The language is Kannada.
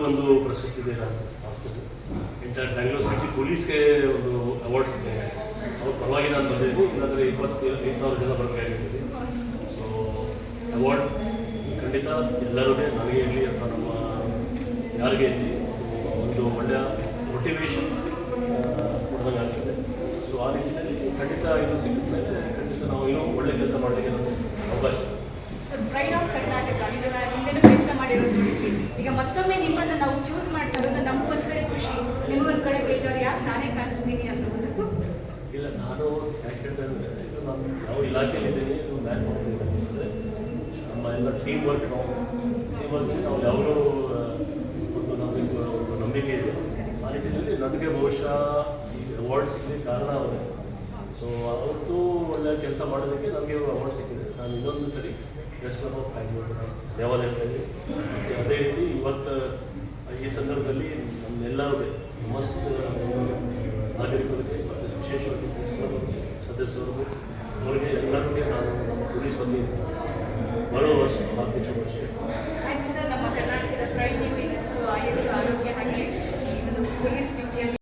ಒಂದು ಪ್ರಶಸ್ತಿ ಇದೆ ನಾನು ಎಂಟರ್ ಬ್ಯಾಂಗ್ಳೂರ್ ಸಿಟಿ ಪೊಲೀಸ್ಗೆ ಒಂದು ಅವಾರ್ಡ್ ಸಿಕ್ಕಿದೆ. ಅವ್ರ ಪರವಾಗಿ ನಾನು ಬಂದಿದ್ದೀನಿ. ಇಲ್ಲಾಂದರೆ 25,000 ಜನ ಬರಬೇಕಾಗಿರ್ತೀನಿ. ಸೊ ಅವಾರ್ಡ್ ಖಂಡಿತ ಎಲ್ಲರೂ ನನಗೆ ಇರಲಿ ಅಥವಾ ನಮ್ಮ ಯಾರಿಗೆ ಇರಲಿ ಒಂದು ಒಳ್ಳೆಯ ಮೋಟಿವೇಶನ್ ಕೊಡ್ದಂಗೆ ಆಗ್ತದೆ. ಸೊ ಆ ನಿಟ್ಟಿನಲ್ಲಿ ಖಂಡಿತ ಇದು ಸಿಕ್ಕಿದ ಮೇಲೆ ಖಂಡಿತ ನಾವು ಇನ್ನೂ ಒಳ್ಳೆ ಕೆಲಸ ಮಾಡಲಿಕ್ಕೆ ನಮಗೆ ಅವಕಾಶ. ಪ್ರೈಡ್ ಆಫ್ ಕರ್ನಾಟಕ ನೀವೆಲ್ಲ ಹಿಂದೆನೂ ಕೆಲಸ ಮಾಡಿರೋದು. ಈಗ ಮತ್ತೊಮ್ಮೆ ನಿಮ್ಮನ್ನು ನಾವು ಚೂಸ್ ಮಾಡ್ತಾ ಇರೋದು ನಮಗೊಂದು ಕಡೆ ಖುಷಿ, ನಿಮಗೊಂದು ಕಡೆ ಬೇಜಾರು, ಯಾಕೆ ನಾನೇ ಕಾಣಿಸ್ತೀನಿ ಅನ್ನೋದು. ಇಲ್ಲ, ನಾನು ಯಾಕೆ ಹೇಳ್ತಾ ಇದ್ದರೆ ಇದು ನಾನು ಯಾವ ಇಲಾಖೆಯಲ್ಲಿದ್ದೀನಿ ಇದು ಮ್ಯಾನ್ ಮಾಡ್ತೀನಿ ಅಂದರೆ ನಮ್ಮ ಎಲ್ಲ ಟೀಮ್ ವರ್ಕ್ ನಾವು ಯಾವಾಗಲೂ ಒಂದು ನಮಗೆ ಒಂದು ನಂಬಿಕೆ ಇದೆ. ಆ ನಿಟ್ಟಿನಲ್ಲಿ ನನಗೆ ಬಹುಶಃ ಈ ಅವಾರ್ಡ್ ಸಿಗಲಿಕ್ಕೆ ಕಾರಣ ಅವರೇ. ಸೊ ಅವತ್ತು ಒಳ್ಳೆಯ ಕೆಲಸ ಮಾಡೋದಕ್ಕೆ ನನಗೆ ಅವಾರ್ಡ್ ಸಿಕ್ಕಿದೆ. ನಾನು ಇನ್ನೊಂದು ಸರಿ ಪ್ರೆಸ್ ಕ್ಲಬ್ ಆಫ್ ಬ್ಯಾಂಗ್ಳೂರ್ ಧನ್ಯವಾದಗಳಲ್ಲಿ. ಅದೇ ರೀತಿ ಇವತ್ತು ಈ ಸಂದರ್ಭದಲ್ಲಿ ನಮ್ಮೆಲ್ಲರೂ ಮಸ್ತ್ ನಾಗರಿಕರಿಗೆ ಮತ್ತು ವಿಶೇಷವಾಗಿ ಪ್ರೆಸ್ ಕ್ಲಬ್ ಸದಸ್ಯರಿಗೂ ಅವರಿಗೆ ಎಲ್ಲರಿಗೂ ನಾನು ನಮ್ಮ ಪೊಲೀಸ್ ವತಿಯಿಂದ ಬರುವ ವರ್ಷ 4 ಶುಭಾಶಯ.